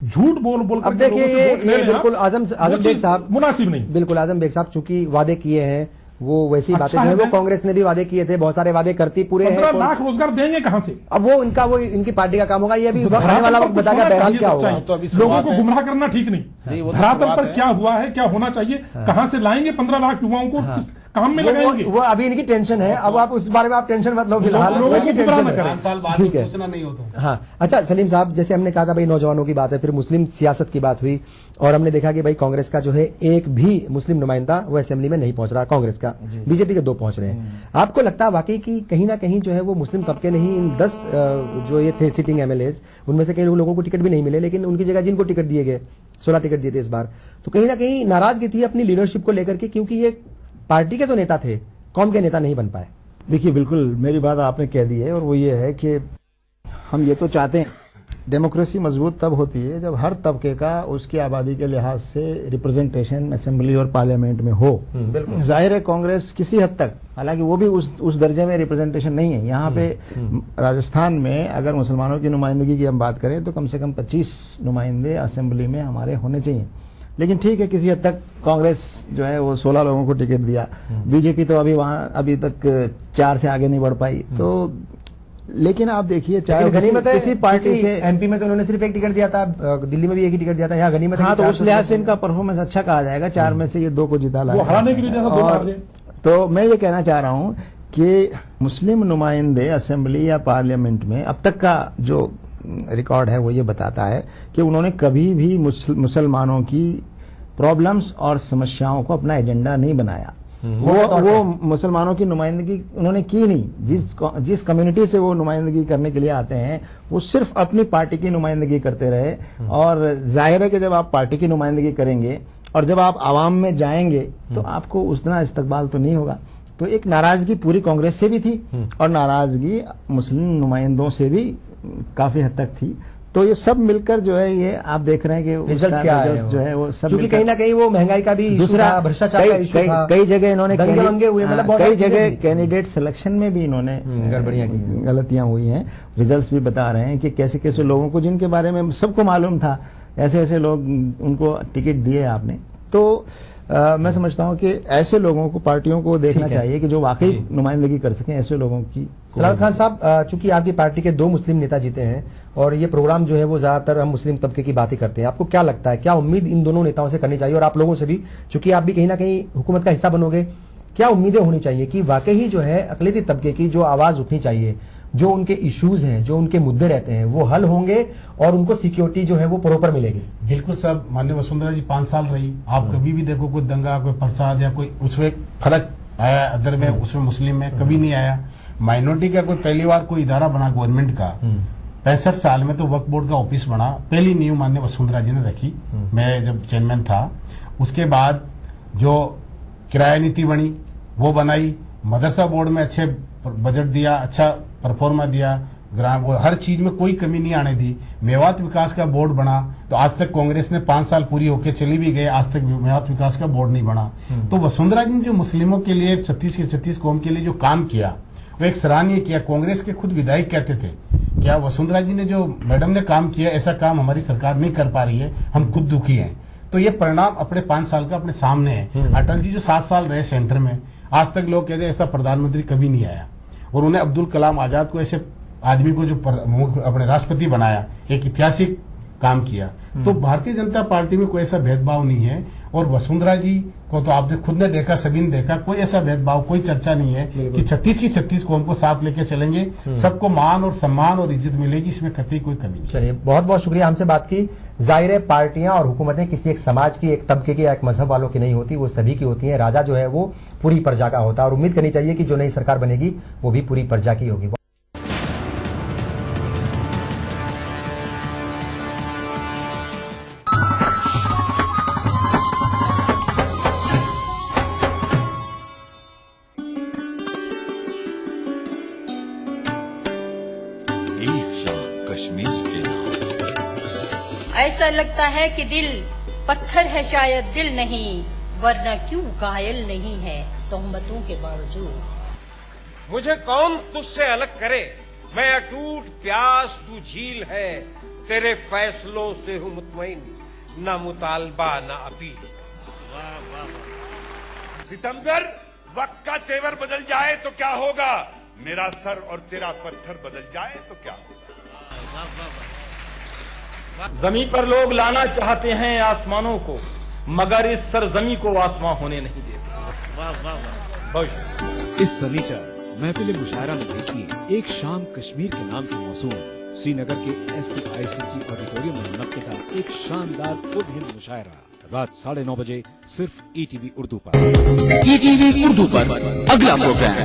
झूठ बोल बोल अब देखिए ये बिल्कुल आजम बेग साहब मुनासिब नहीं, बिल्कुल आजम बेग साहब चूंकि वादे किए हैं वो वैसी बातें जो है वो कांग्रेस ने भी वादे किए थे, बहुत सारे वादे करती पूरे हैं। 15 लाख रोजगार देंगे कहां से? अब वो इनकी पार्टी का काम होगा, ये अभी आने वाला वक्त बताएगा बहरहाल क्या होगा। तो लोगों को गुमराह करना ठीक नहीं, धरातल पर क्या हुआ है, क्या होना चाहिए, कहां से लाएंगे 15 लाख युवाओं को काम में लगाएंगे? वो अभी इनकी टेंशन है, अब आप उस बारे में आप टेंशन मत लो फिलहाल, ठीक है नहीं होता। हाँ अच्छा सलीम साहब, जैसे हमने कहा था भाई नौजवानों की बात है, फिर मुस्लिम सियासत की बात हुई और हमने देखा कि भाई कांग्रेस का जो है एक भी मुस्लिम नुमाइंदा वो असेंबली में नहीं पहुंच रहा, कांग्रेस का, बीजेपी के 2 पहुंच रहे हैं। आपको लगता है वाकई कि कहीं ना कहीं जो है वो मुस्लिम तबके ने ही इन 10 जो ये थे सिटिंग एमएलएज, उनमें से कई लोगों को टिकट भी नहीं मिले, लेकिन उनकी जगह जिनको टिकट दिए गए 16 टिकट दिए थे इस बार, तो कहीं ना कहीं नाराजगी थी अपनी लीडरशिप को लेकर के, क्योंकि ये पार्टी के तो नेता थे, कौम के नेता नहीं बन पाए। देखिए बिल्कुल मेरी बात आपने कह दी है, और वो ये है कि हम ये तो चाहते हैं डेमोक्रेसी मजबूत तब होती है जब हर तबके का उसकी आबादी के लिहाज से रिप्रेजेंटेशन असेंबली और पार्लियामेंट में हो। जाहिर है कांग्रेस किसी हद तक, हालांकि वो भी उस दर्जे में रिप्रेजेंटेशन नहीं है। यहाँ पे राजस्थान में अगर मुसलमानों की नुमाइंदगी की हम बात करें तो कम से कम 25 नुमाइंदे असेंबली में हमारे होने चाहिए, लेकिन ठीक है किसी हद तक कांग्रेस जो है वो 16 लोगों को टिकट दिया, बीजेपी तो अभी तक 4 से आगे नहीं बढ़ पाई। तो लेकिन आप देखिए चाहे किसी पार्टी से, एमपी में तो उन्होंने सिर्फ एक टिकट दिया था, दिल्ली में भी एक ही टिकट दिया था, यहाँ गनीमत है। हाँ तो उस लिहाज से इनका परफॉर्मेंस अच्छा कहा जाएगा, 4 में से ये 2 को जिता लाया, हराने के लिए और तो मैं ये कहना चाह रहा हूँ कि मुस्लिम नुमाइंदे असेंबली या पार्लियामेंट में अब तक का जो रिकॉर्ड है वो ये बताता है कि उन्होंने कभी भी मुसलमानों की प्रॉब्लम्स और समस्याओं को अपना एजेंडा नहीं बनाया। वो मुसलमानों की नुमाइंदगी उन्होंने की नहीं। जिस कम्युनिटी से वो नुमाइंदगी करने के लिए आते हैं वो सिर्फ अपनी पार्टी की नुमाइंदगी करते रहे, और जाहिर है कि जब आप पार्टी की नुमाइंदगी करेंगे और जब आप आवाम में जाएंगे तो आपको उतना इस्तकबाल तो नहीं होगा। तो एक नाराजगी पूरी कांग्रेस से भी थी और नाराजगी मुस्लिम नुमाइंदों से भी काफी हद तक थी। तो ये सब मिलकर जो है ये आप देख रहे हैं कि रिजल्ट क्या है जो है वो सब, क्योंकि कहीं ना कहीं वो महंगाई का भी दूसरा भ्रष्टाचार का इशू था, कई जगह इन्होंने दंगे हुए, मतलब कई जगह कैंडिडेट सिलेक्शन में भी इन्होंने गलतियां हुई हैं। रिजल्ट्स भी बता रहे हैं कि कैसे कैसे लोगों को जिनके बारे में सबको मालूम था, ऐसे ऐसे लोग उनको टिकट दिए आपने। तो मैं समझता हूं कि ऐसे लोगों को, पार्टियों को देखना चाहिए कि जो वाकई नुमाइंदगी कर सकें, ऐसे लोगों की। सलावत खान साहब, चूंकि आपकी पार्टी के 2 मुस्लिम नेता जीते हैं और ये प्रोग्राम जो है वो ज्यादातर हम मुस्लिम तबके की बात ही करते हैं, आपको क्या लगता है, क्या उम्मीद इन दोनों नेताओं से करनी चाहिए, और आप लोगों से भी, चूंकि आप भी कहीं ना कहीं हुकूमत का हिस्सा बनोगे, क्या उम्मीदें होनी चाहिए कि वाकई ही जो है अकलियती तबके की जो आवाज उठनी चाहिए, जो उनके इश्यूज हैं, जो उनके मुद्दे रहते हैं वो हल होंगे और उनको सिक्योरिटी जो है वो प्रॉपर मिलेगी? बिल्कुल साहब, माननीय वसुंधरा जी 5 साल रही, आप कभी भी देखो कोई दंगा, कोई प्रसाद या कोई उसमें फर्क आया अदर में, उसमें मुस्लिम में कभी नहीं आया। माइनॉरिटी का कोई पहली बार कोई इदारा बना गवर्नमेंट का 65 साल में, तो वक्फ बोर्ड का ऑफिस बना, पहली नींव माननीय वसुंधरा जी ने रखी, मैं जब चेयरमैन था। उसके बाद जो किराया नीति बनी वो बनाई, मदरसा बोर्ड में अच्छे बजट दिया, अच्छा परफॉर्मा दिया, ग्राम हर चीज में कोई कमी नहीं आने दी। मेवात विकास का बोर्ड बना, तो आज तक कांग्रेस ने 5 साल पूरी होके चली भी गए, आज तक मेवात विकास का बोर्ड नहीं बना। तो वसुंधरा जी ने जो मुस्लिमों के लिए 36 कौम के लिए जो काम किया वो एक सराहनीय किया। कांग्रेस के खुद विधायक कहते थे क्या वसुंधरा जी ने जो मैडम ने काम किया, ऐसा काम हमारी सरकार नहीं कर पा रही है, हम खुद दुखी हैं। तो ये परिणाम अपने 5 साल का अपने सामने है। अटल जी जो 7 साल रहे सेंटर में, आज तक लोग कहते ऐसा प्रधानमंत्री कभी नहीं आया, और उन्हें अब्दुल कलाम आजाद को ऐसे आदमी को जो अपने राष्ट्रपति बनाया, एक ऐतिहासिक काम किया। तो भारतीय जनता पार्टी में कोई ऐसा भेदभाव नहीं है, और वसुंधरा जी को तो आपने खुद ने देखा, सभी ने देखा, कोई ऐसा भेदभाव, कोई चर्चा नहीं है कि 36 की 36 कौम को साथ लेके चलेंगे, सबको मान और सम्मान और इज्जत मिलेगी, इसमें कतई कोई कमी नहीं। चलिए, बहुत बहुत शुक्रिया हमसे बात की। जाहिर है पार्टियां और हुकूमतें किसी एक समाज की, एक तबके की या एक मजहब वालों की नहीं होती, वो सभी की होती है। राजा जो है वो पूरी प्रजा का होता है, और उम्मीद करनी चाहिए कि जो नई सरकार बनेगी वो भी पूरी प्रजा की होगी। कश्मीर के नाम। ऐसा लगता है कि दिल पत्थर है, शायद दिल नहीं, वरना क्यों घायल नहीं है तोहमतों के बावजूद। मुझे कौन तुझसे अलग करे, मैं अटूट प्यास तू झील है, तेरे फैसलों से हूं मुतमईन, न मुतालबा न अपील। सितमगर, वक्त का तेवर बदल जाए तो क्या होगा, मेरा सर और तेरा पत्थर बदल जाए तो क्या होगा। जमीन पर लोग लाना चाहते हैं आसमानों को, मगर इस सरजमी को आसमां होने नहीं देते। इस सनीचर महफिल मुशायरा में देखिए एक शाम कश्मीर के नाम से मौसूम श्रीनगर के STICT ऑडिटोरियम में मुनक्किदा एक शानदार खुद हिंद मुशायरा रात 9:30 बजे सिर्फ ETV उर्दू पर। ETV उर्दू पर अगला प्रोग्राम।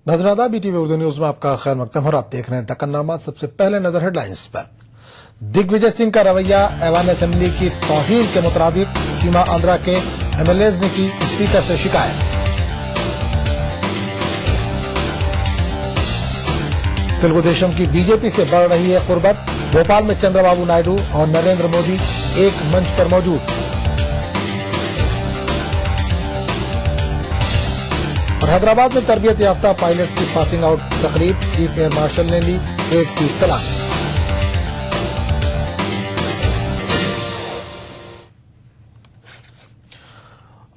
नजराना BTV उर्दू न्यूज में आपका खैर मकदम और आप देख रहे हैं दक्कननामा। सबसे पहले नजर हेडलाइंस पर। दिग्विजय सिंह का रवैया ऐवान असेंबली की तौहीन के मुताबिक, सीमा आंध्रा के MLAs ने की स्पीकर से शिकायत। तेलुगु देशम की बीजेपी से बढ़ रही है कुर्बत, भोपाल में चंद्रबाबू नायडू और नरेंद्र मोदी एक मंच पर मौजूद। और हैदराबाद में तरबियत याफ्ता पायलट्स की पासिंग आउट तकरीब, चीफ एयर मार्शल ने ली परेड की सलामी।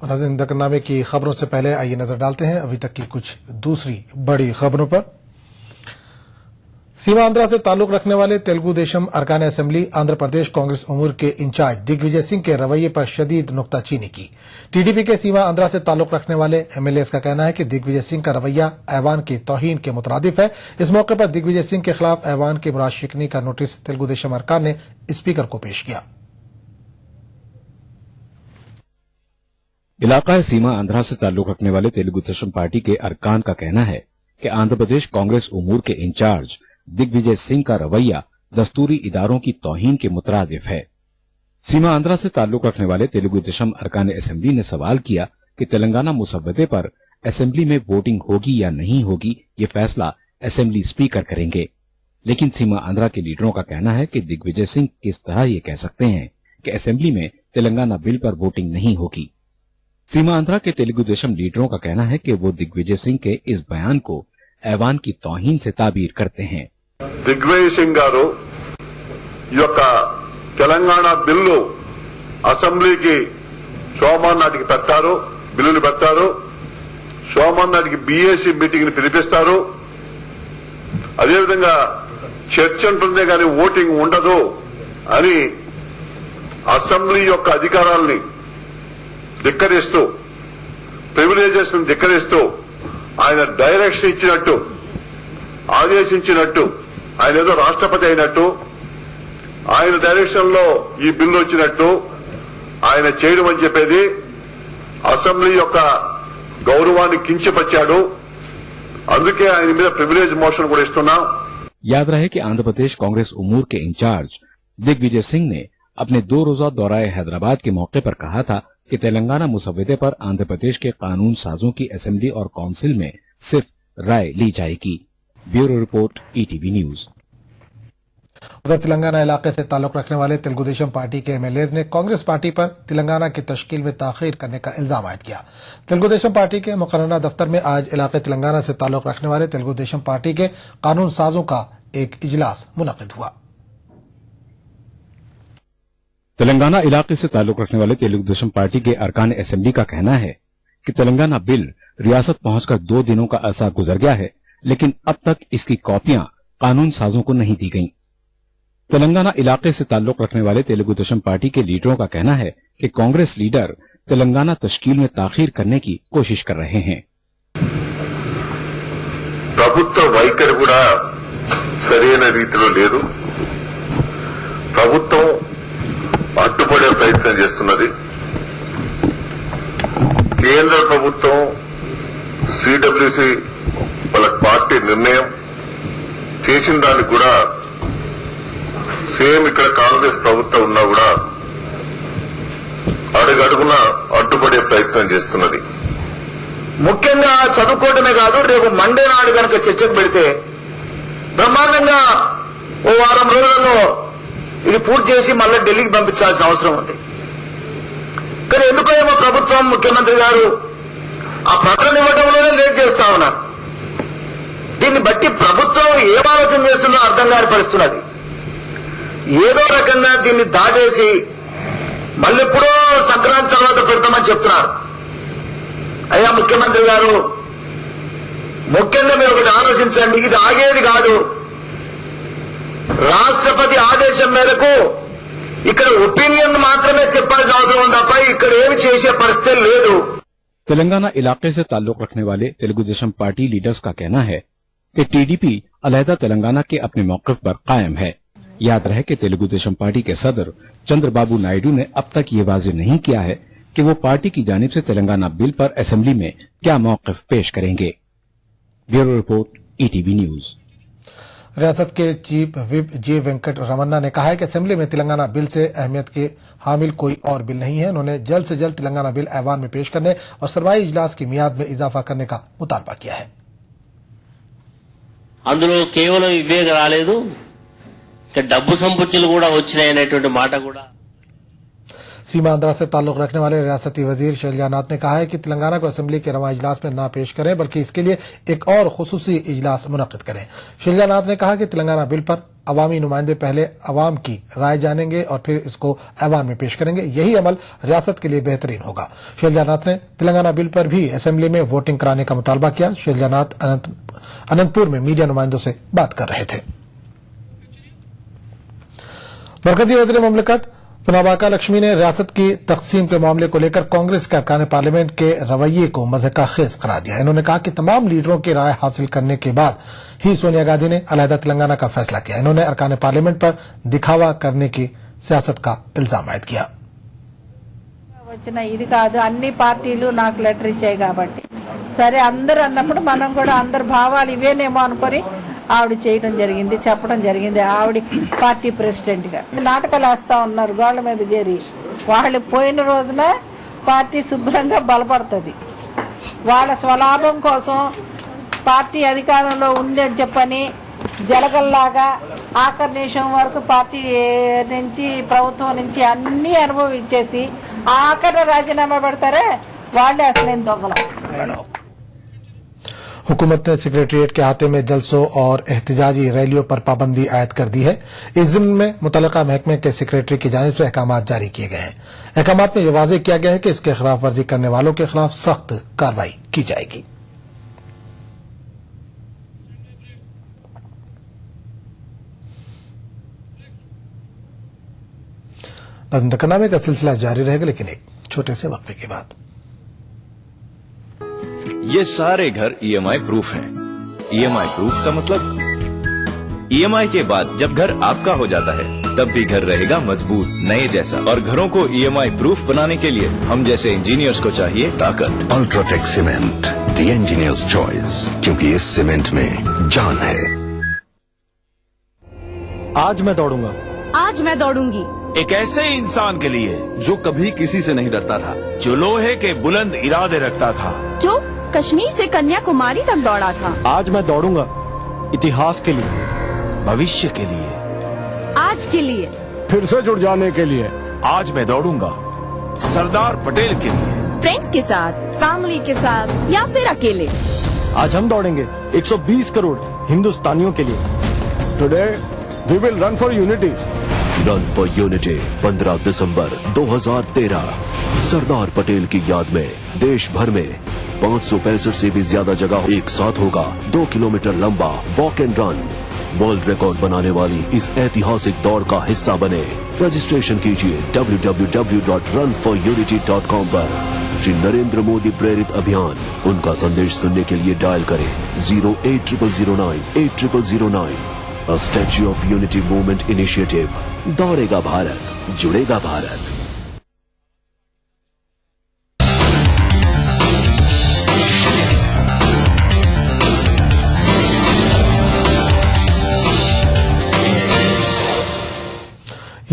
नाज़रीन, दक्कननामे की खबरों से पहले आइए नजर डालते हैं अभी तक की कुछ दूसरी बड़ी खबरों पर। सीमा आंध्रा से ताल्लुक रखने वाले तेलुगु देशम अरकान असेंबली आंध्र प्रदेश कांग्रेस उमूर के इंचार्ज दिग्विजय सिंह के रवैये पर शदीद नुक्ताचीनी की। टीडीपी के सीमा आंध्रा से ताल्लुक रखने वाले MLAs का कहना है कि दिग्विजय सिंह का रवैया ऐवान की तौहीन के मुतरादिफ है। इस मौके पर दिग्विजय सिंह के खिलाफ ऐवान की मुरादशिकनी का नोटिस तेलुगु देशम अरकान ने स्पीकर को पेश किया। इलाका सीमा आंध्रा से ताल्लुक रखने वाले तेलुगु देशम पार्टी के अरकान का कहना है कि आंध्र प्रदेश कांग्रेस उमूर के इंचार्ज दिग्विजय सिंह का रवैया दस्तूरी इदारों की तौहीन के मुतरादिफ है। सीमा आंध्रा से ताल्लुक रखने वाले तेलुगु देशम अरकान असेंबली ने सवाल किया कि तेलंगाना मुसव्वदे पर असेंबली में वोटिंग होगी या नहीं होगी, ये फैसला असेंबली स्पीकर करेंगे। लेकिन सीमा आंध्रा के लीडरों का कहना है कि दिग्विजय सिंह किस तरह ये कह सकते हैं कि असेंबली में तेलंगाना बिल पर वोटिंग नहीं होगी। सीमा आंध्रा के तेलुगु देशम लीडरों का कहना है कि वो दिग्विजय सिंह के इस बयान को ऐवान की तौहीन से ताबीर करते हैं। दिग्विजय सिंह गारू तेलंगाना बिल्लु असेंबली की सोमवार नाटिकी पेट्टारू, बिल्लुनु पेट्टारू, सोमवार नाटिकी BAC मीटिंग ని పిలిపిస్తారు। అదేవిధంగా చర్చ ఉంటుందే కానీ ఓటింగ్ ఉండదు అని అసెంబ్లీ యొక్క అధికారాలని ధిక్కరిస్తూ, ప్రివిలేజెస్ ని ధిక్కరిస్తూ ఆయన డైరెక్షన్ ఇచ్చినట్టు, ఆదేశించినట్టు, ఆయన ఏదో రాష్ట్రపతి అయినట్టు, ఆయన డైరెక్షన్ లో ఈ బిల్లు వచ్చినట్టు ఆయన చేయడం అని చెప్పేది అసెంబ్లీ యొక్క గౌరవాన్ని కించపరిచాడు। అందుకే ఆయన మీద ప్రివిలేజ్ మోషన్ కూడా ఇస్తున్నాం। याद रहे कि आंध्र प्रदेश कांग्रेस उमूर के इंचार्ज दिग्विजय सिंह ने अपने 2 रोजा दौराए हैदराबाद के मौके पर कहा था कि तेलंगाना मुसव्वदे पर आंध्र प्रदेश के कानून साजों की असेंबली और काउंसिल में सिर्फ राय ली जाएगी। Bureau report ETV news. उधर तेलंगाना इलाके से ताल्लुक रखने वाले तेलुगु देशम पार्टी के MLAs ने कांग्रेस पार्टी पर तेलंगाना की तश्कील में ताखीर करने का इल्जाम आयद किया। तेलुगु देशम पार्टी के मुकर्ररा दफ्तर में आज इलाके तेलंगाना से ताल्लुक रखने वाले तेलुगु देशम पार्टी के कानून साजों का एक इजलास मुनक्किद हुआ। तेलंगाना इलाके से ताल्लुक रखने वाले तेलुगु देशम पार्टी के अरकान असेंबली का कहना है कि तेलंगाना बिल रियासत पहुंचकर 2 दिनों का अरसा गुजर गया है, लेकिन अब तक इसकी कॉपियां कानून साजों को नहीं दी गईं। तेलंगाना इलाके से ताल्लुक रखने वाले तेलुगु देशम पार्टी के लीडरों का कहना है कि कांग्रेस लीडर तेलंगाना तश्कील में ताखीर करने की कोशिश कर रहे हैं। ప్రభుత్వ వైఖరి కూడా సరైన రీతిలో లేదు। ప్రభుత్వం అడ్డుపడే ప్రయత్నం చేస్తున్నది। కేంద్ర ప్రభుత్వం CWC వాళ్ళ పార్టీ నిర్ణయం చేసిన దానికి కూడా సేమ్ ఇక్కడ కాంగ్రెస్ ప్రభుత్వం ఉన్నా కూడా అడుగడుగున అడ్డుపడే ప్రయత్నం చేస్తున్నది. ముఖ్యంగా చదువుకోవడమే కాదు, రేపు మండే నాడు కనుక చర్చకు పెడితే బ్రహ్మాండంగా ఓ వారం రోజులలో ఇది పూర్తి చేసి మళ్ళీ ఢిల్లీకి పంపించాల్సిన అవసరం ఉంది. కానీ ఎందుకో ఏమో ప్రభుత్వం, ముఖ్యమంత్రి గారు ఆ ప్రకటన ఇవ్వడంలోనే లేట్ చేస్తా ఉన్నారు. దీన్ని బట్టి ప్రభుత్వం ఏం ఆలోచన చేస్తుందో అర్థం కాని పరిస్థితున్నది. ఏదో రకంగా దీన్ని దాటేసి మళ్ళెప్పుడో సంక్రాంతి తర్వాత పెడతామని చెప్తున్నారు. అయ్యా ముఖ్యమంత్రి గారు, ముఖ్యంగా మీరు ఒకటి ఆలోచించండి, ఇది ఆగేది కాదు. రాష్ట్రపతి ఆదేశం మేరకు ఇక్కడ ఒపీనియన్ మాత్రమే చెప్పాల్సిన అవసరం ఉంది తప్ప ఇక్కడ ఏమి చేసే పరిస్థితి లేదు. तेलंगाना इलाके से ताल्लुक रखने वाले तेलुगुदेशम पार्टी लीडर्स का कहना है कि टीडीपी अलहदा तेलंगाना के अपने मौक़िफ़ पर कायम है। याद रहे कि तेलुगुदेशम पार्टी के सदर चंद्रबाबू नायडू ने अब तक ये वाज़ेह नहीं किया है कि वो पार्टी की जानिब से तेलंगाना बिल पर असेंबली में क्या मौक़िफ़ पेश करेंगे। Bureau report, ETV news. रियासत के चीफ विप जे वेंकट रमन्ना ने कहा है कि असेंबली में तेलंगाना बिल से अहमियत के हामिल कोई और बिल नहीं है। उन्होंने जल्द से जल्द तेलंगाना बिल ऐवान में पेश करने और सरवाई इजलास की मियाद में इजाफा करने का मुतालबा किया है। అందులో కేవలం ఇవే రాలేదు, డబ్బు సంపుచ్చులు కూడా వచ్చినాయనేటువంటి మాట కూడా। सीमा आंध्रा से ताल्लुक रखने वाले रियासती वजीर शैलजानाथ ने कहा है कि तेलंगाना को असेंबली के रवा इजलास में न पेश करें बल्कि इसके लिए एक और खुसूसी इजलास मुनक्किद करें। शैलजानाथ ने कहा कि तेलंगाना बिल पर अवामी नुमाइंदे पहले अवाम की राय जानेंगे और फिर इसको ऐवान में पेश करेंगे। यही अमल रियासत के लिए बेहतरीन होगा। शैलजानाथ ने तेलंगाना बिल पर भी असेंबली में वोटिंग कराने का मुतालबा किया। शैलजानाथ अनंतपुर में मीडिया नुमाइंदों से बात कर रहे थे। मरकजी वज़ीर मुमलिकत पुनावाका लक्ष्मी ने रियासत की तकसीम के मामले को लेकर कांग्रेस के अरकान पार्लियामेंट के रवैये को मज़हक़ाखेज़ करार दिया। इन्होंने कहा कि तमाम लीडरों की राय हासिल करने के बाद ही सोनिया गांधी ने अलहदा तेलंगाना का फैसला किया। इन्होंने अरकान पार्लियामेंट पर दिखावा करने की सियासत का इल्जाम आयद किया। వచ్చిన ఇది కాదు, అన్ని పార్టీలు నాకు లెటర్ ఇచ్చాయి కాబట్టి సరే అందరూ అన్నప్పుడు మనం కూడా అందరి భావాలు ఇవేనేమో అనుకొని ఆవిడ చేయడం జరిగింది, చెప్పడం జరిగింది. ఆవిడ పార్టీ ప్రెసిడెంట్ గా నాటకాలు వేస్తా ఉన్నారు గోళ్ల మీద చేరి. వాళ్ళు పోయిన రోజున పార్టీ శుభ్రంగా బలపడుతుంది. వాళ్ళ స్వలాభం కోసం పార్టీ అధికారంలో ఉంది అని చెప్పని జలగల్లాగా ఆఖరి నిమిషం వరకు పార్టీ నుంచి ప్రభుత్వం నుంచి అన్ని అనుభవించేసి ఆఖరి రాజీనామా పెడతారే వాళ్ళే అసలైన దొంగలు। हुकूमत ने सेक्रेटेरिएट के अहाते में जलसों और एहतजाजी रैलियों पर पाबंदी आयद कर दी है। इस जिम्न में मुतल्लिका महकमे के सेक्रेटरी की जानिब से अहकाम जारी किए गए हैं। अहकाम में यह वाज़ेह किया गया है कि इसके खिलाफ वर्जी करने वालों के खिलाफ सख्त कार्रवाई की जाएगी। बंदकनामे का सिलसिला जारी रहेगा, लेकिन एक छोटे से वक्फे के बाद। ये सारे घर ईएमआई प्रूफ हैं। ईएमआई प्रूफ का मतलब ईएमआई के बाद जब घर आपका हो जाता है तब भी घर रहेगा मजबूत, नए जैसा। और घरों को ईएमआई प्रूफ बनाने के लिए हम जैसे इंजीनियर्स को चाहिए ताकत। UltraTech cement, the engineers choice, क्योंकि इस सीमेंट में जान है। आज मैं दौड़ूंगा। आज मैं दौड़ूंगी। एक ऐसे इंसान के लिए जो कभी किसी से नहीं डरता था, जो लोहे के बुलंद इरादे रखता था, जो कश्मीर से कन्याकुमारी तक दौड़ा था। आज मैं दौड़ूंगा इतिहास के लिए, भविष्य के लिए, आज के लिए, फिर से जुड़ जाने के लिए। आज मैं दौड़ूंगा सरदार पटेल के लिए, फ्रेंड्स के साथ, फैमिली के साथ या फिर अकेले। आज हम दौड़ेंगे 120 करोड़ हिंदुस्तानियों के लिए। Today we will run for unity. Run for unity 15 दिसंबर 2013 सरदार पटेल की याद में देश भर में 565 से भी ज्यादा जगह एक साथ होगा 2 किलोमीटर लंबा walk and run. World record बनाने वाली इस ऐतिहासिक दौड़ का हिस्सा बने। रजिस्ट्रेशन कीजिए www.runforunity.com पर। श्री नरेंद्र मोदी प्रेरित अभियान, उनका संदेश सुनने के लिए डायल करें 08009 A Statue of Unity Movement Initiative। दौड़ेगा Bharat, जुड़ेगा भारत।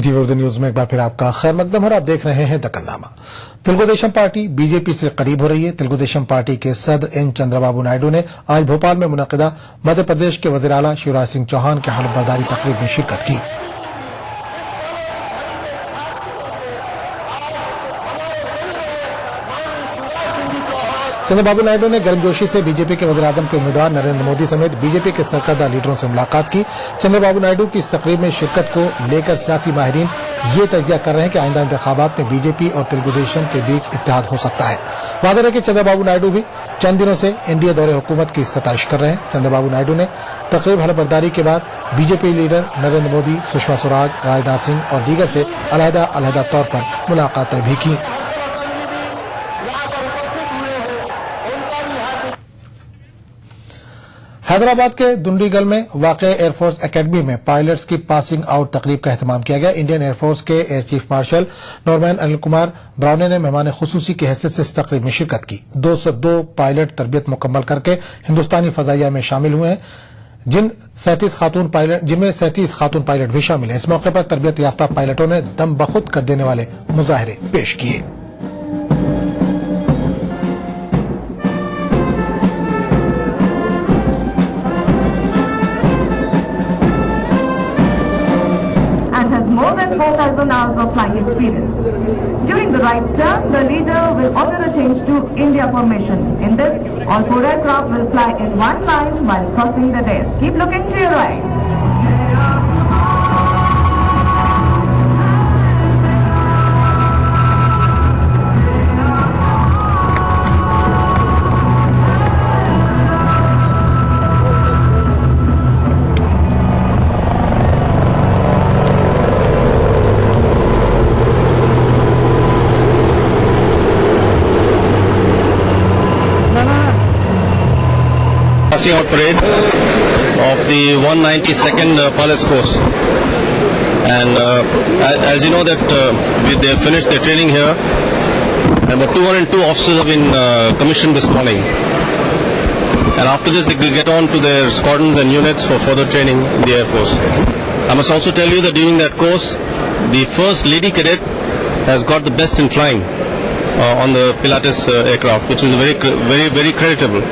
ईटीवी उर्दू न्यूज में एक बार फिर आपका खैर मकदम है। आप देख रहे हैं दक्कननामा। तेलुगुदेशम पार्टी बीजेपी से करीब हो रही है। तेलुगुदेशम पार्टी के सदर एन चंद्रबाबू नायडू ने आज भोपाल में मुनक्किदा मध्य प्रदेश के वज़ीर आला शिवराज सिंह चौहान के हलफबर्दारी तकरीब में शिरकत की। चंद्रबाबू नायडू ने गर्मजोशी से बीजेपी के वज़ीर आज़म के उम्मीदवार नरेंद्र मोदी समेत बीजेपी के सरकर्दा लीडरों से मुलाकात की। चंद्रबाबू नायडू की इस तकरीब में शिरकत को लेकर सियासी माहिरीन ये तजिया कर रहे हैं कि आइंदा इंतखाबात में बीजेपी और तेलुगुदेशम के बीच इत्तेहाद हो सकता है। वाज़ेह है कि चंद्रबाबू नायडू भी चंद दिनों से एनडीए दौरे हुकूमत की सताइश कर रहे हैं। चंद्रबाबू नायडू ने तकरीब हलफबर्दारी के बाद बीजेपी लीडर नरेंद्र मोदी, सुषमा स्वराज, राजनाथ सिंह और दीगर से अलहदा तौर पर मुलाकातें भी की। हैदराबाद के दुंडीगल में वाक़ एयरफोर्स एकेडमी में पायलट्स की पासिंग आउट तकरीब का एहतमाम किया गया। इंडियन एयरफोर्स के air chief marshal Normann Anil Kumar Browne ने मेहमान खुसूसी की हैसियत से इस तकरीब में शिरकत की। 202 पायलट तरबियत मुकम्मल करके हिंदुस्तानी फजाइया में शामिल हुए हैं, जिनमें 37 खातून पायलट भी शामिल हैं। इस मौके पर तरबियत याफ्ता पायलटों ने दम बखुद कर देने वाले मुजाहरे पेश किए। More than 4,000 hours of flying experience. During the right turn, the leader will order a change to India formation. In this, all 4 aircraft will fly in one line while crossing the dais. Keep looking to your right. Passing out parade of the 192nd pilots course, and as you know that they have finished their training here, and about 202 officers have been commissioned this morning, and after this they will get on to their squadrons and units for further training in the Air Force. I must also tell you that during that course, the first lady cadet has got the best in flying on the Pilatus aircraft, which is very creditable.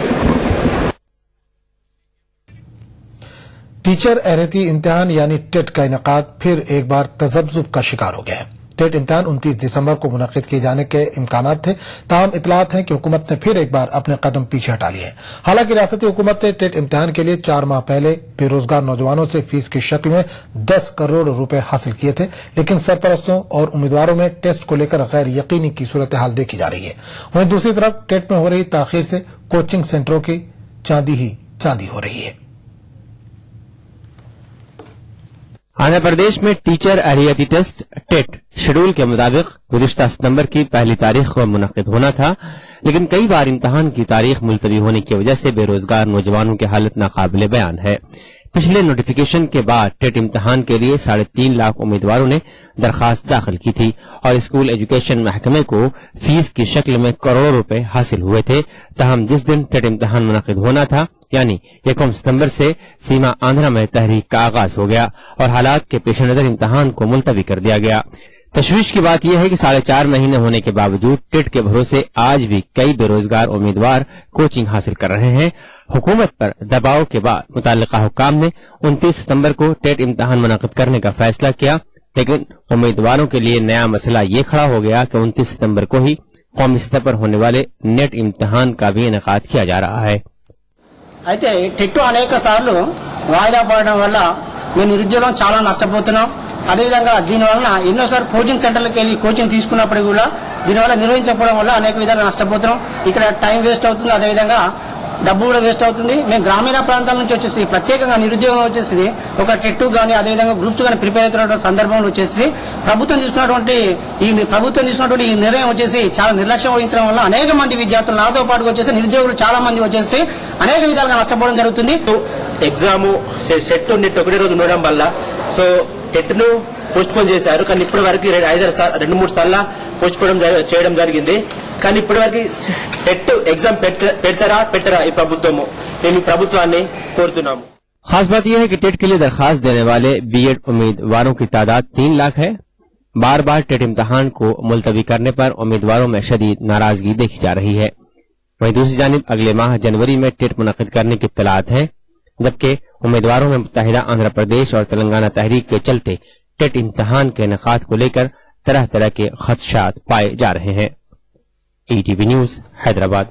Teacher एहतियाती इम्तिहान यानी TET का इनेकाद फिर एक बार तजब्जुब का शिकार हो गया है। टेट इम्तिहान 29 दिसंबर को मुनक्किद किए जाने के इम्कानात थे, ताहम इतलात हैं कि हुकूमत ने फिर एक बार अपने कदम पीछे हटा लिए हैं। हालांकि रियासती हुकूमत ने टेट इम्तिहान के लिए 4 माह पहले बेरोजगार नौजवानों से फीस की शक्ल में 10 करोड़ रुपए हासिल किए थे, लेकिन सरपरस्तों और उम्मीदवारों में टेस्ट को लेकर गैर यकीनी की सूरत हाल देखी जा रही है। वहीं दूसरी तरफ टेट में हो रही ताखीर से कोचिंग सेंटरों की चांदी हो रही है। आंध्र प्रदेश में टीचर अहलियती टेस्ट टेट शेड्यूल के मुताबिक गुज़िश्ता सितंबर की पहली तारीख को मुनक्किद होना था, लेकिन कई बार इम्तिहान की तारीख मुलतवी होने की वजह से बेरोजगार नौजवानों की हालत नाकाबिले बयान है। पिछले नोटिफिकेशन के बाद टेट इम्तिहान के लिए 3.5 लाख उम्मीदवारों ने दरखास्त दाखिल की थी और स्कूल एजुकेशन महकमे को फीस की शक्ल में करोड़ों रुपए हासिल हुए थे। ताहम जिस दिन टेट इम्तिहान मुनक्किद होना था यानी 1 सितंबर से सीमा आंध्रा में तहरीक का आगाज हो गया और हालात के पेश नजर इम्तिहान को मुलतवी कर दिया गया। तशवीश की बात यह है कि 4.5 महीने होने के बावजूद टेट के भरोसे आज भी कई बेरोजगार उम्मीदवार कोचिंग हासिल कर रहे हैं। हुकूमत पर दबाव के बाद मुतल्लिका हुक्काम ने 29 सितंबर को टेट इम्तिहान मुनक्किद करने का फैसला किया, लेकिन उम्मीदवारों के लिए नया मसला ये खड़ा हो गया कि 29 सितंबर को ही कौमी सतह पर होने वाले नेट इम्तिहान का भी इनेकाद किया जा रहा है। అయితే టెట్ అనేక సార్లు వాయిదా పడడం వల్ల మేము నిరుద్యోగం చాలా నష్టపోతున్నాం। అదేవిధంగా దీనివల్ల ఎన్నోసార్లు కోచింగ్ సెంటర్లకు వెళ్లి కోచింగ్ తీసుకున్నప్పుడు కూడా దీనివల్ల నిర్వహించకపోవడం వల్ల అనేక విధాలుగా నష్టపోతున్నాం। ఇక్కడ టైం వేస్ట్ అవుతుంది, అదేవిధంగా డబ్బు కూడా వేస్ట్ అవుతుంది। మేము గ్రామీణ ప్రాంతాల నుంచి వచ్చేసి ప్రత్యేకంగా నిరుద్యోగం వచ్చేసి ఒక టెట్ గానీ అదేవిధంగా గ్రూప్స్ గానీ ప్రిపేర్ అవుతున్న సందర్భంలో వచ్చేసి ప్రభుత్వం తీసుకున్నటువంటి ఈ నిర్ణయం వచ్చేసి చాలా నిర్లక్ష్యం వహించడం వల్ల అనేక మంది విద్యార్థులు నాతో పాటు వచ్చేసి నిరుద్యోగులు చాలా మంది వచ్చేసి అనేక విధాలుగా నష్టపోవడం జరుగుతుంది। ఎగ్జామ్ సెట్ నెట్ ఒకటే రోజు ఉండడం వల్ల సో టెట్ ను పోస్ట్ పోన్ చేశారు, కానీ ఇప్పటి వరకు 2-3 సార్లు పోస్ట్ పోన్ చేయడం జరిగింది। కానీ ఇప్పటి వరకు టెట్ ఎగ్జామ్ పెట్టరా ఈ ప్రభుత్వము, మేము ప్రభుత్వాన్ని కోరుతున్నాము। खास बात यह है कि टेट के लिए दरखास्त देने वाले बीएड उम्मीदवारों की तादाद 3 लाख है बार बार टेट इम्तिहान को मुलतवी करने पर उम्मीदवारों में शदीद नाराजगी देखी जा रही है। वहीं दूसरी जानिब अगले माह जनवरी में टेट मुनक्किद करने की इत्तलात है, जबकि उम्मीदवारों में मुत्तहिदा आंध्र प्रदेश और तेलंगाना तहरीक के चलते टेट इम्तिहान के इनेकाद को लेकर तरह तरह के खदशात पाए जा रहे हैं। ETV news Hyderabad.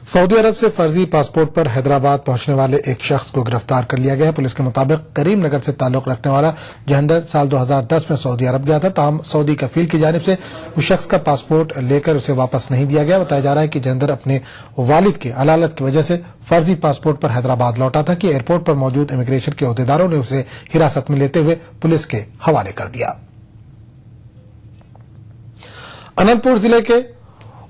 सऊदी अरब से फर्जी पासपोर्ट पर हैदराबाद पहुंचने वाले एक शख्स को गिरफ्तार कर लिया गया है। पुलिस के मुताबिक करीमनगर से ताल्लुक रखने वाला जहंदर साल 2010 में सऊदी अरब गया था। ताहम सऊदी कफील की जानिब से उस शख्स का पासपोर्ट लेकर उसे वापस नहीं दिया गया। बताया जा रहा है कि जहंदर अपने वालिद के अलालत की वजह से फर्जी पासपोर्ट पर हैदराबाद लौटा था कि एयरपोर्ट पर मौजूद इमिग्रेशन के अहदेदारों ने उसे हिरासत में लेते हुए पुलिस के हवाले कर दिया। अनंतपुर जिले के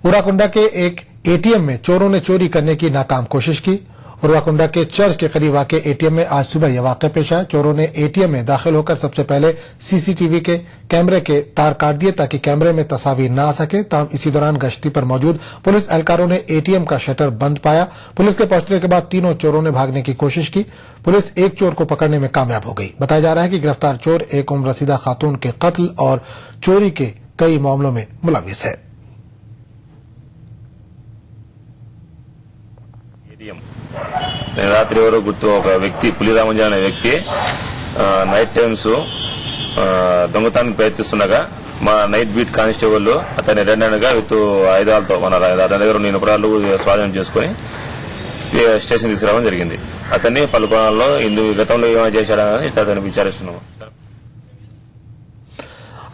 उराकुंडा के एक एटीएम में चोरों ने चोरी करने की नाकाम कोशिश की। उराकुंडा के चर्च के करीब वाक़े एटीएम में आज सुबह यह वाक़या पेश आया। चोरों ने एटीएम में दाखिल होकर सबसे पहले सीसीटीवी के कैमरे के तार काट दिए ताकि कैमरे में तस्वीर न आ सके। ताहम इसी दौरान गश्ती पर मौजूद पुलिस एहलकारों ने एटीएम का शटर बंद पाया। पुलिस के पहुंचने के बाद तीनों चोरों ने भागने की कोशिश की। पुलिस एक चोर को पकड़ने में कामयाब हो गई। बताया जा रहा है कि गिरफ्तार चोर एक उम्र रसीदा खातून के कत्ल और चोरी के कई मामलों में मुलविस है। రాత్రి ఎవరో గుర్తు ఒక వ్యక్తి పులిరామంజ అనే వ్యక్తి నైట్ టైమ్స్ దొంగతనానికి ప్రయత్నిస్తుండగా మా నైట్ బీట్ కానిస్టేబుల్ అతన్ని రెండనగా విత్ ఆయుధాలతో మన అతని దగ్గర ఉన్న ఇనుపరాలు స్వాధీనం చేసుకుని స్టేషన్ తీసుకురావడం జరిగింది। అతన్ని పలు కోణాల్లో గతంలో ఏమైనా చేశాడని అతన్ని విచారిస్తున్నాము।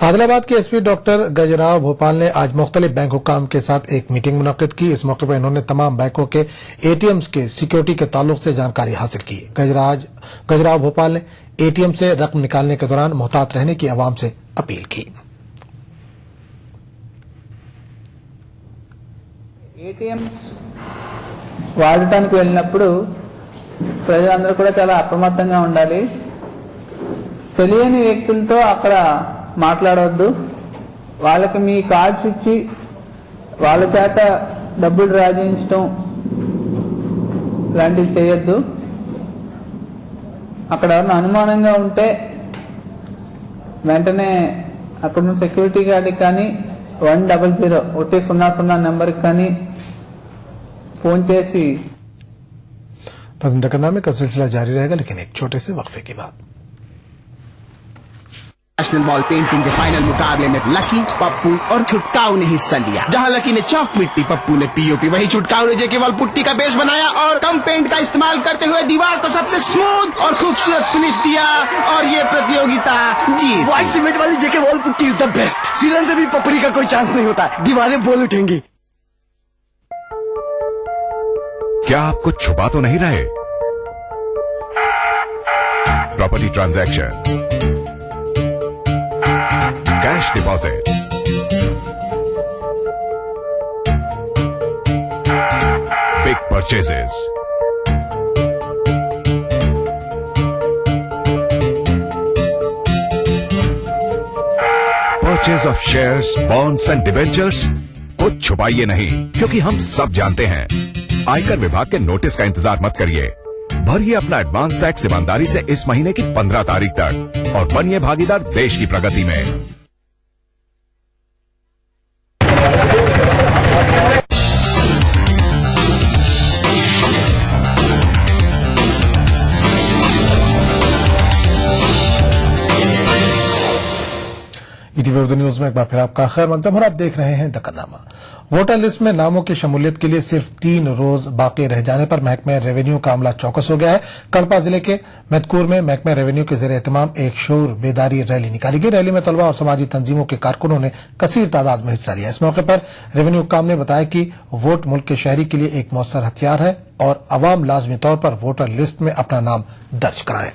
आदिलाबाद के एसपी डॉक्टर गजराव भोपाल ने आज मुख्तलिफ बैंक हुकाम के साथ एक मीटिंग मुनक्किद की। इस मौके पर इन्होंने तमाम बैंकों के एटीएम्स के सिक्योरिटी के ताल्लुक से जानकारी हासिल की। गजराव भोपाल ने एटीएम से रकम निकालने के दौरान मुहतात रहने की अवाम से अपील की। ఏటీఎంస్ వాడటానికి వెళ్ళినప్పుడు ప్రజలందరూ కూడా చాలా అప్రమత్తంగా ఉండాలి। తెలియని వ్యక్తులతో అక్కడ మాట్లాడవద్దు। వాళ్ళకి మీ కార్డ్స్ ఇచ్చి వాళ్ళ చేత డబ్బులు డ్రా చేయించడం లాంటివి చేయొద్దు। అక్కడ ఎవరైనా అనుమానంగా ఉంటే వెంటనే అక్కడున్న సెక్యూరిటీ గార్డ్కి కానీ 100 నెంబర్కి కానీ फोन చేసి करना का सिलसिला जारी रहेगा, लेकिन एक छोटे से वक्फे के बाद। नेशनल बॉल पेंटिंग के फाइनल मुकाबले में लकी, पप्पू और छुटकाऊ ने हिस्सा लिया। जहां लकी ने चौक मिट्टी, पप्पू ने पीओपी, वहीं छुटकाऊ ने जेके बॉल पुट्टी का बेस बनाया और कम पेंट का इस्तेमाल करते हुए दीवार को सबसे स्मूथ और खूबसूरत फिनिश दिया और ये प्रतियोगिता जीत। व्हाइट सीमेंट वाली JK wall putty is the best. सीलन से भी पपड़ी का कोई चांस नहीं होता, दीवारें बोल उठेंगी। क्या आप कुछ छुपा तो नहीं रहे? Property transaction, cash deposit, big purchases, purchase of shares, bonds and debentures. कुछ छुपाइए नहीं, क्योंकि हम सब जानते हैं। आयकर विभाग के नोटिस का इंतजार मत करिए, भरिए अपना एडवांस टैक्स ईमानदारी से इस महीने की 15 तारीख तक और बनिए भागीदार देश की प्रगति में। ईटीवी उर्दू न्यूज में एक बार फिर आपका खैर मकदम और आप देख रहे हैं दक्कननामा। वोटर लिस्ट में नामों की शमूलियत के लिए सिर्फ 3 रोज बाकी रह जाने पर महकमे रेवेन्यू का अमला चौकस हो गया है। कड़पा जिले के मैतकूर में महकमे रेवेन्यू के जेर एहतमाम एक शऊर बेदारी रैली निकाली गई। रैली में तलबा और समाजी तंजीमों के कारकुनों ने कसीर तादाद में हिस्सा लिया। इस मौके पर रेवेन्यू हुक्काम ने बताया कि वोट मुल्क के शहरी के लिए एक मौसर हथियार है और अवाम लाजमी तौर पर वोटर लिस्ट में अपना नाम दर्ज कराएं।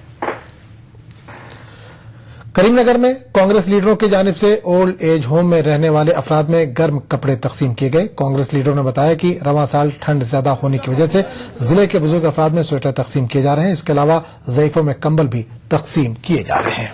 करीमनगर में कांग्रेस लीडरों की जानिब से ओल्ड एज होम में रहने वाले अफराद में गर्म कपड़े तकसीम किए गए। कांग्रेस लीडरों ने बताया कि रवां साल ठंड ज्यादा होने की वजह से जिले के बुजुर्ग अफराद में स्वेटर तकसीम किए जा रहे हैं। इसके अलावा ज़ईफों में कंबल भी तकसीम किए जा रहे हैं।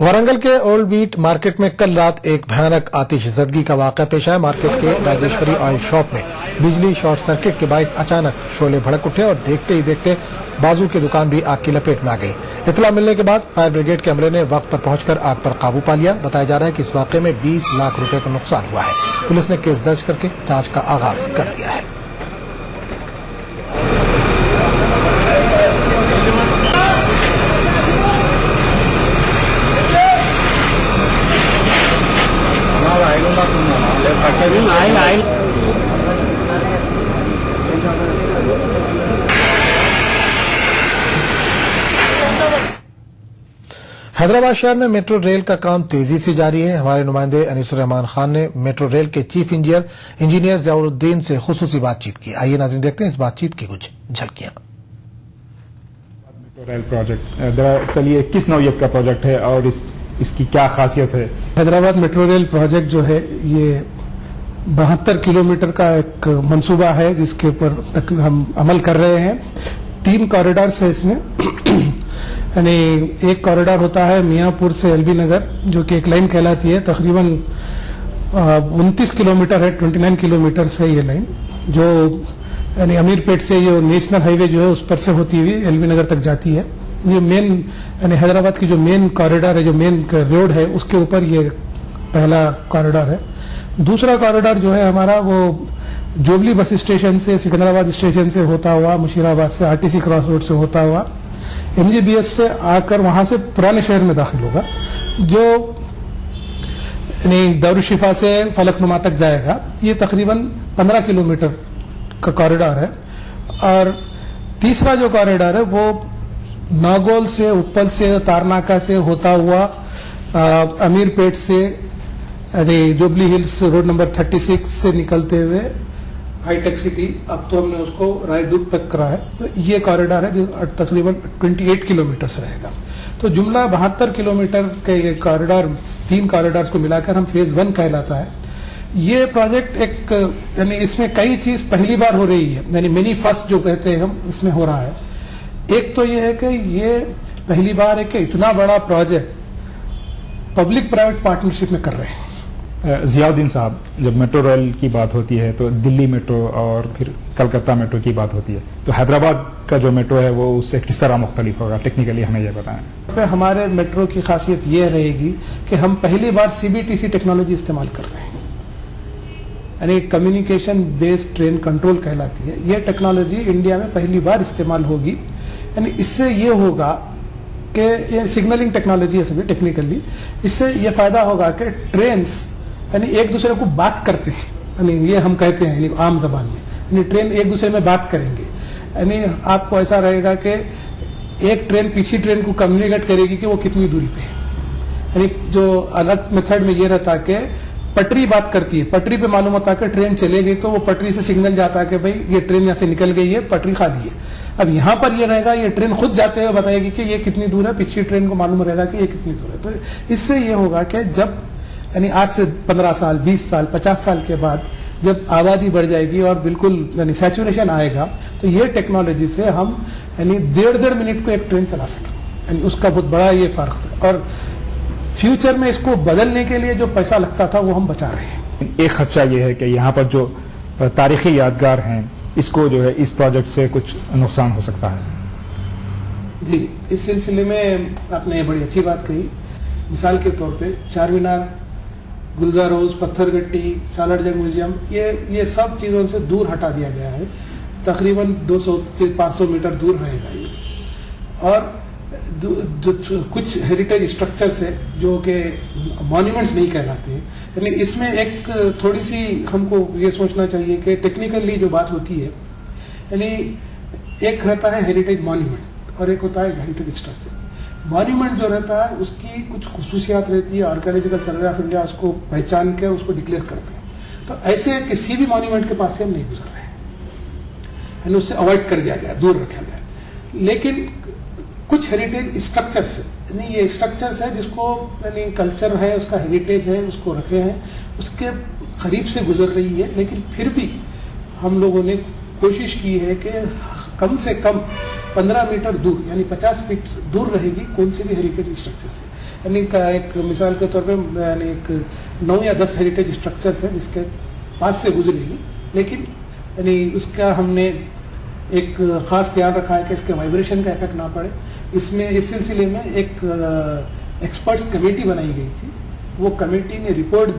वारंगल के ओल्ड बीट मार्केट में कल रात एक भयानक आतिशज़दगी का वाकया पेश आया। मार्केट के राजेश्वरी ऑयल शॉप में बिजली शॉर्ट सर्किट के बायस अचानक शोले भड़क उठे और देखते ही देखते बाजू की दुकान भी आग की लपेट में आ गई। इतला मिलने के बाद फायर ब्रिगेड के अमले ने वक्त पर पहुंचकर आग पर काबू पा लिया। बताया जा रहा है कि इस वाकये में 20 लाख रुपए का नुकसान हुआ है। पुलिस ने केस दर्ज करके जांच का आगाज कर दिया है। हैदराबाद शहर में मेट्रो रेल का काम तेजी से जारी है। हमारे नुमाइंदे अनीसुर रहमान खान ने मेट्रो रेल के चीफ इंजीनियर ज़ियाउद्दीन से खुसूसी बातचीत की। आइए नाज़रीन देखते हैं इस बातचीत की कुछ झलकियां। मेट्रो रेल प्रोजेक्ट दरअसल ये किस नौयत का प्रोजेक्ट है और इसकी क्या खासियत है? हैदराबाद मेट्रो रेल प्रोजेक्ट जो है ये 72 किलोमीटर का एक मंसूबा है जिसके ऊपर तक हम अमल कर रहे हैं। 3 कॉरिडोर्स है इसमें। यानी एक कॉरिडोर होता है मियाँपुर से एलबी नगर जो कि एक लाइन कहलाती है, तकरीबन 29 किलोमीटर है, 29 किलोमीटर से ये लाइन जो यानी अमीरपेट से ये नेशनल हाईवे जो है उस पर से होती हुई एलबी नगर तक जाती है। ये मेन यानी हैदराबाद की जो मेन कॉरिडोर है, जो मेन रोड है, उसके ऊपर ये पहला कॉरिडोर है। दूसरा कॉरिडोर जो है हमारा वो जोबली बस स्टेशन से सिकंदराबाद स्टेशन से होता हुआ, मुशीराबाद से आरटीसी क्रॉस रोड से होता हुआ एमजीबीएस से आकर वहां से पुराने शहर में दाखिल होगा, जो दारुशिफा से फलकनुमा तक जाएगा। ये तकरीबन 15 किलोमीटर का कॉरिडोर है। और तीसरा जो कॉरिडोर है वो नागौल से, उप्पल से, तारनाका से होता हुआ अमीरपेट से जुबली हिल्स रोड नंबर 36 से निकलते हुए हाईटेक सिटी, अब तो हमने उसको रायदुर्ग तक करा है। तो ये कॉरिडोर है जो तकरीबन 28 किलोमीटर से रहेगा। तो जुमला 72 किलोमीटर के ये कॉरिडोर, 3 कॉरिडोर्स को मिलाकर हम फेज 1 कहलाता है। ये प्रोजेक्ट एक यानी इसमें कई चीज पहली बार हो रही है, यानी मिनी फर्स्ट जो कहते हैं हम, इसमें हो रहा है। एक तो ये है कि ये पहली बार है कि इतना बड़ा प्रोजेक्ट पब्लिक प्राइवेट पार्टनरशिप में कर रहे हैं। ज़ियाउद्दीन साहब, जब मेट्रो रेल की बात होती है तो दिल्ली मेट्रो और फिर कलकत्ता मेट्रो की बात होती है, तो हैदराबाद का जो मेट्रो है वो उससे किस तरह मुख्तलिफ होगा? टेक्निकली हमें यह बताएं। हमारे मेट्रो की खासियत यह रहेगी कि हम पहली बार सीबीटीसी टेक्नोलॉजी इस्तेमाल कर रहे हैं, यानी कम्युनिकेशन बेस्ड ट्रेन कंट्रोल कहलाती है। यह टेक्नोलॉजी इंडिया में पहली बार इस्तेमाल होगी। यानी इससे ये होगा कि ये सिग्नलिंग टेक्नोलॉजी है सभी टेक्निकली। इससे ये फायदा होगा कि ट्रेन्स यानी एक दूसरे को बात करते हैं, यानी ये हम कहते हैं यानी आम जबान में, यानी ट्रेन एक दूसरे में बात करेंगे। यानी आपको ऐसा रहेगा कि एक ट्रेन पीछे ट्रेन को कम्युनिकेट करेगी कि वो कितनी दूरी पे है। यानी जो अलग मेथड में ये रहता कि पटरी बात करती है, पटरी पे मालूम होता है कि ट्रेन चलेगी तो वो पटरी से सिग्नल जाता है कि भाई ये ट्रेन यहाँ से निकल गई है, पटरी खाली है। अब यहाँ पर ये रहेगा, ये ट्रेन खुद जाते हुए बताएगी कि ये कितनी दूर है, पिछली ट्रेन को मालूम रहेगा कि ये कितनी दूर है। तो इससे ये होगा कि जब यानी आज से 15 साल, 20 साल, 50 साल के बाद जब आबादी बढ़ जाएगी और बिल्कुल यानी सैचुरेशन आएगा, तो ये टेक्नोलॉजी से हम यानी 1.5 मिनट को एक ट्रेन चला सकें। यानी उसका बहुत बड़ा ये फर्क है। और फ्यूचर में इसको बदलने के लिए जो पैसा लगता था वो हम बचा रहे हैं। एक खदशा ये है कि यहाँ पर जो तारीखी यादगार हैं, इसको जो है इस प्रोजेक्ट से कुछ नुकसान हो सकता है। जी, इस सिलसिले में आपने बड़ी अच्छी बात कही। मिसाल के तौर पे चारमीनार, गुलजार हाउस, पत्थरगट्टी, सालारजंग म्यूजियम, ये सब चीजों से दूर हटा दिया गया है। तकरीबन 200 से 500 मीटर दूर रहेगा ये। और जो कुछ हेरिटेज स्ट्रक्चर्स है जो कि मॉन्यूमेंट्स नहीं कहलाते हैं, यानी इसमें एक थोड़ी सी हमको ये सोचना चाहिए कि टेक्निकली जो बात होती है, यानी एक रहता है हेरिटेज मॉन्यूमेंट और एक होता है हेरिटेज स्ट्रक्चर। मॉन्यूमेंट जो रहता है उसकी कुछ खुसूसियात रहती है, आर्कियोलॉजिकल सर्वे ऑफ इंडिया उसको पहचान के उसको डिक्लेयर करते हैं। तो ऐसे किसी भी मॉन्यूमेंट के पास से हम नहीं गुजर रहे हैं, यानी उससे अवॉइड कर दिया गया, दूर रखा गया। लेकिन कुछ हेरिटेज स्ट्रक्चर्स यानी ये स्ट्रक्चर्स है जिसको यानी कल्चर है, उसका हेरिटेज है, उसको रखे हैं, उसके करीब से गुजर रही है। लेकिन फिर भी हम लोगों ने कोशिश की है कि कम से कम 15 मीटर दूर यानी 50 फीट दूर रहेगी कौन से भी हेरिटेज स्ट्रक्चर से। यानी का एक मिसाल के तौर पे यानी एक 9 या 10 हेरिटेज स्ट्रक्चर्स है जिसके पास से गुजरेगी, लेकिन यानी उसका हमने एक खास ख्याल रखा है कि इसके वाइब्रेशन का इफेक्ट ना पड़े। इसमें इस सिलसिले में एक एक्सपर्ट्स कमेटी बनाई गई थी। वो कमेटी ने रिपोर्ट